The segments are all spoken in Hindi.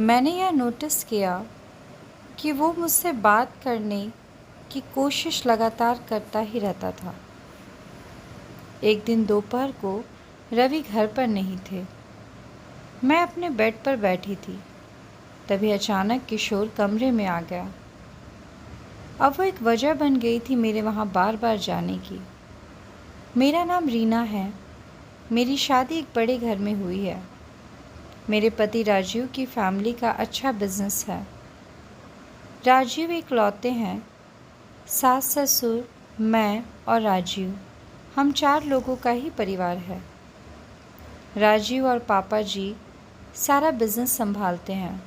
मैंने यह नोटिस किया कि वो मुझसे बात करने की कोशिश लगातार करता ही रहता था। एक दिन दोपहर को रवि घर पर नहीं थे। मैं अपने बेड पर बैठी थी, तभी अचानक किशोर कमरे में आ गया। अब वो एक वजह बन गई थी मेरे वहाँ बार बार जाने की। मेरा नाम रीना है। मेरी शादी एक बड़े घर में हुई है। मेरे पति राजीव की फैमिली का अच्छा बिजनेस है। राजीव इकलौते हैं। सास ससुर, मैं और राजीव, हम 4 लोगों का ही परिवार है। राजीव और पापा जी सारा बिजनेस संभालते हैं,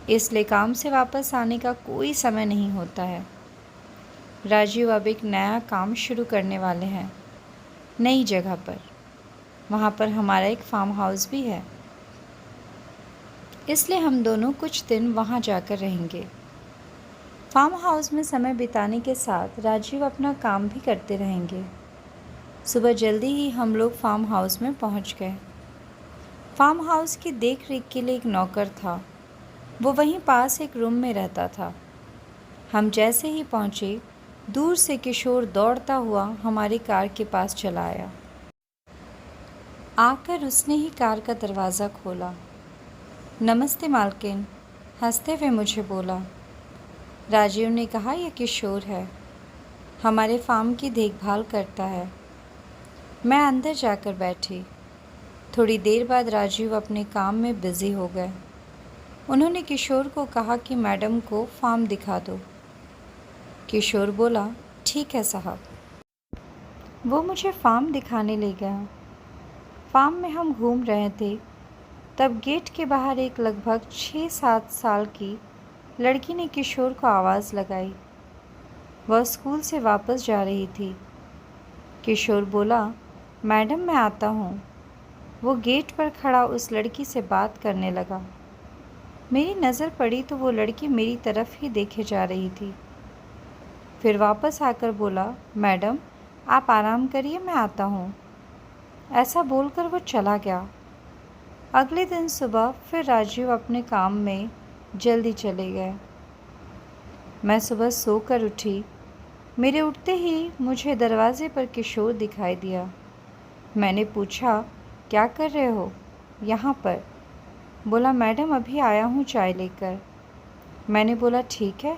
इसलिए काम से वापस आने का कोई समय नहीं होता है। राजीव अब एक नया काम शुरू करने वाले हैं, नई जगह पर। वहाँ पर हमारा एक फार्म हाउस भी है, इसलिए हम दोनों कुछ दिन वहाँ जाकर रहेंगे। फार्म हाउस में समय बिताने के साथ राजीव अपना काम भी करते रहेंगे। सुबह जल्दी ही हम लोग फार्म हाउस में पहुँच गए। फार्म हाउस की देख रेख के लिए एक नौकर था। वो वहीं पास एक रूम में रहता था। हम जैसे ही पहुँचे, दूर से किशोर दौड़ता हुआ हमारी कार के पास चला आया। आकर उसने ही कार का दरवाज़ा खोला। नमस्ते मालकिन, हंसते हुए मुझे बोला। राजीव ने कहा, यह किशोर है, हमारे फार्म की देखभाल करता है। मैं अंदर जाकर बैठी। थोड़ी देर बाद राजीव अपने काम में बिज़ी हो गए। उन्होंने किशोर को कहा कि मैडम को फार्म दिखा दो। किशोर बोला, ठीक है साहब। वो मुझे फार्म दिखाने ले गया। फार्म में हम घूम रहे थे, तब गेट के बाहर एक लगभग 6-7 साल की लड़की ने किशोर को आवाज़ लगाई। वह स्कूल से वापस जा रही थी। किशोर बोला, मैडम मैं आता हूँ। वो गेट पर खड़ा उस लड़की से बात करने लगा। मेरी नज़र पड़ी तो वो लड़की मेरी तरफ ही देखे जा रही थी। फिर वापस आकर बोला, मैडम आप आराम करिए, मैं आता हूँ। ऐसा बोलकर वो चला गया। अगले दिन सुबह फिर राजीव अपने काम में जल्दी चले गए। मैं सुबह सोकर उठी। मेरे उठते ही मुझे दरवाजे पर किशोर दिखाई दिया। मैंने पूछा, क्या कर रहे हो यहाँ पर? बोला, मैडम अभी आया हूँ चाय लेकर। मैंने बोला, ठीक है,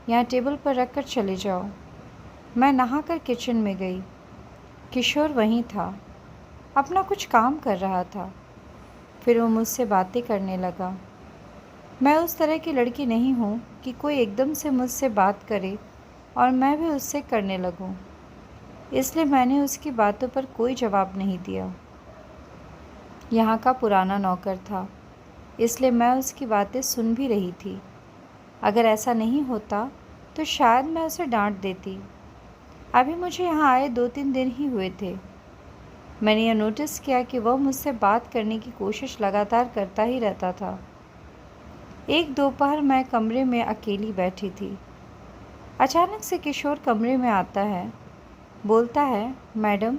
यहाँ टेबल पर रख कर चले जाओ। मैं नहाकर किचन में गई। किशोर वहीं था, अपना कुछ काम कर रहा था। फिर वो मुझसे बातें करने लगा। मैं उस तरह की लड़की नहीं हूँ कि कोई एकदम से मुझसे बात करे और मैं भी उससे करने लगूँ, इसलिए मैंने उसकी बातों पर कोई जवाब नहीं दिया। यहाँ का पुराना नौकर था, इसलिए मैं उसकी बातें सुन भी रही थी। अगर ऐसा नहीं होता तो शायद मैं उसे डांट देती। अभी मुझे यहाँ आए 2-3 दिन ही हुए थे। मैंने यह नोटिस किया कि वह मुझसे बात करने की कोशिश लगातार करता ही रहता था। एक दोपहर मैं कमरे में अकेली बैठी थी। अचानक से किशोर कमरे में आता है। बोलता है, मैडम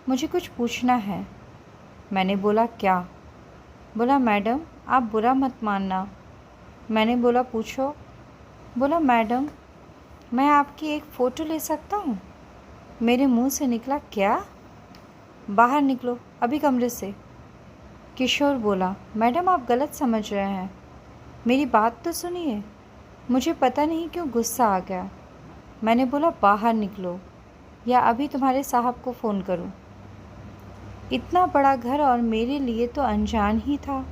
मुझे कुछ पूछना है। मैंने बोला, क्या? बोला, मैडम आप बुरा मत मानना। मैंने बोला, पूछो। बोला, मैडम मैं आपकी एक फ़ोटो ले सकता हूँ? मेरे मुंह से निकला, क्या? बाहर निकलो अभी कमरे से। किशोर बोला, मैडम आप गलत समझ रहे हैं, मेरी बात तो सुनिए। मुझे पता नहीं क्यों गुस्सा आ गया। मैंने बोला, बाहर निकलो या अभी तुम्हारे साहब को फ़ोन करूं। इतना बड़ा घर और मेरे लिए तो अनजान ही था,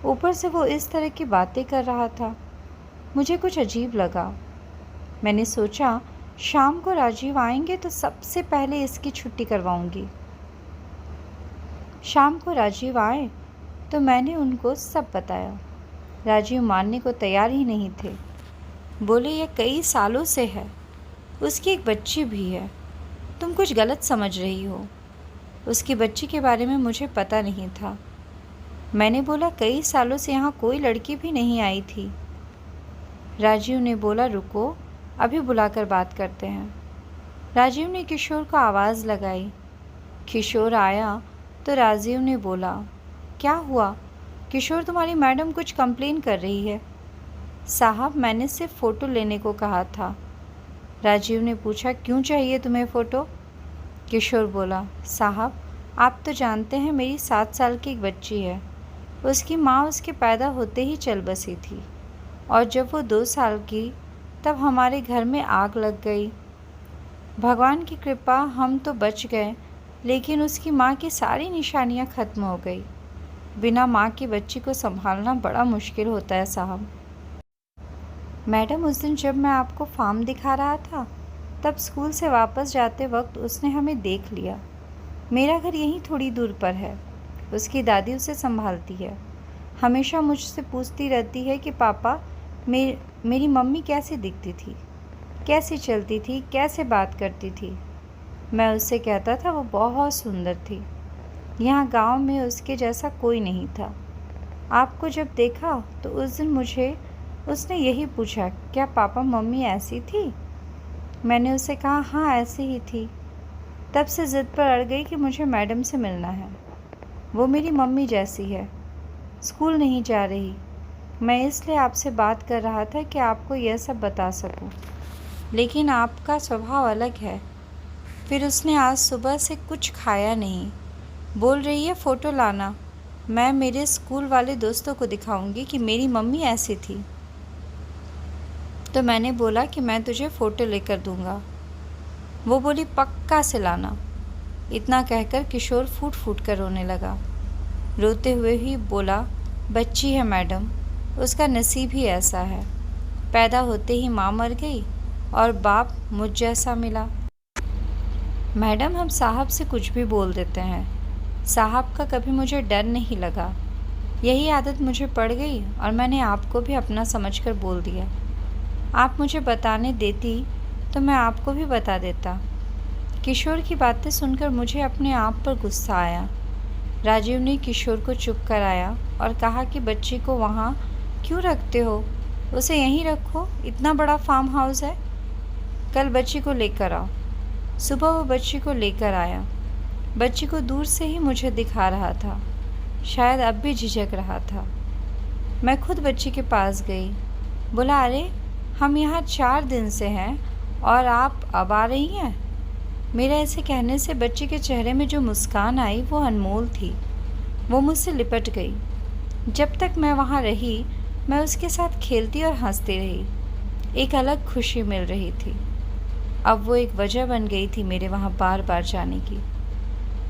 ऊपर से वो इस तरह की बातें कर रहा था। मुझे कुछ अजीब लगा। मैंने सोचा शाम को राजीव आएंगे तो सबसे पहले इसकी छुट्टी करवाऊंगी। शाम को राजीव आए तो मैंने उनको सब बताया। राजीव मानने को तैयार ही नहीं थे। बोले, ये कई सालों से है, उसकी एक बच्ची भी है, तुम कुछ गलत समझ रही हो। उसकी बच्ची के बारे में मुझे पता नहीं था। मैंने बोला, कई सालों से यहाँ कोई लड़की भी नहीं आई थी। राजीव ने बोला, रुको अभी बुलाकर बात करते हैं। राजीव ने किशोर को आवाज़ लगाई। किशोर आया तो राजीव ने बोला, क्या हुआ? किशोर, तुम्हारी मैडम कुछ कंप्लेन कर रही है। साहब, मैंने सिर्फ फ़ोटो लेने को कहा था। राजीव ने पूछा, क्यों चाहिए तुम्हें फ़ोटो? किशोर बोला, साहब, आप तो जानते हैं मेरी 7 साल की एक बच्ची है। उसकी माँ उसके पैदा होते ही चल बसी थी और जब वो 2 साल की तब हमारे घर में आग लग गई। भगवान की कृपा हम तो बच गए, लेकिन उसकी माँ की सारी निशानियाँ ख़त्म हो गई। बिना माँ की बच्ची को संभालना बड़ा मुश्किल होता है साहब। मैडम, उस दिन जब मैं आपको फार्म दिखा रहा था तब स्कूल से वापस जाते वक्त उसने हमें देख लिया। मेरा घर यहीं थोड़ी दूर पर है। उसकी दादी उसे संभालती है। हमेशा मुझसे पूछती रहती है कि पापा, मेरी मम्मी कैसी दिखती थी, कैसी चलती थी, कैसे बात करती थी। मैं उससे कहता था वो बहुत सुंदर थी। यहाँ गांव में उसके जैसा कोई नहीं था। आपको जब देखा तो उस दिन मुझे उसने यही पूछा, क्या पापा मम्मी ऐसी थी? मैंने उसे कहा, हाँ ऐसी ही थी। तब से ज़िद पर अड़ गई कि मुझे मैडम से मिलना है। वो मेरी मम्मी जैसी है। स्कूल नहीं जा रही। मैं इसलिए आपसे बात कर रहा था कि आपको यह सब बता सकूं, लेकिन आपका स्वभाव अलग है। फिर उसने आज सुबह से कुछ खाया नहीं। बोल रही है फ़ोटो लाना, मैं मेरे स्कूल वाले दोस्तों को दिखाऊंगी कि मेरी मम्मी ऐसी थी। तो मैंने बोला कि मैं तुझे फ़ोटो लेकर दूंगा। वो बोली, पक्का से लाना। इतना कहकर किशोर फूट फूट कर रोने लगा। रोते हुए ही बोला, बच्ची है मैडम, उसका नसीब ही ऐसा है। पैदा होते ही माँ मर गई और बाप मुझ जैसा मिला। मैडम, हम साहब से कुछ भी बोल देते हैं। साहब का कभी मुझे डर नहीं लगा। यही आदत मुझे पड़ गई और मैंने आपको भी अपना समझकर बोल दिया। आप मुझे बताने देती तो मैं आपको भी बता देता। किशोर की बातें सुनकर मुझे अपने आप पर गुस्सा आया। राजीव ने किशोर को चुप कराया और कहा कि बच्ची को वहाँ क्यों रखते हो? उसे यहीं रखो, इतना बड़ा फार्म हाउस है। कल बच्ची को लेकर आओ। सुबह वो बच्ची को लेकर आया। बच्ची को दूर से ही मुझे दिखा रहा था। शायद अब भी झिझक रहा था। मैं खुद बच्ची के पास गई। बोला, अरे हम यहाँ 4 दिन से हैं और आप अब आ रही हैं? मेरे ऐसे कहने से बच्ची के चेहरे में जो मुस्कान आई वो अनमोल थी। वो मुझसे लिपट गई। जब तक मैं वहाँ रही मैं उसके साथ खेलती और हंसती रही। एक अलग खुशी मिल रही थी। अब वो एक वजह बन गई थी मेरे वहाँ बार बार जाने की।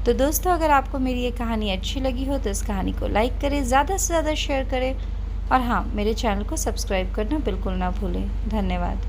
तो दोस्तों, अगर आपको मेरी ये कहानी अच्छी लगी हो तो इस कहानी को लाइक करें, ज़्यादा से ज़्यादा शेयर करें और हाँ, मेरे चैनल को सब्सक्राइब करना बिल्कुल ना भूलें। धन्यवाद।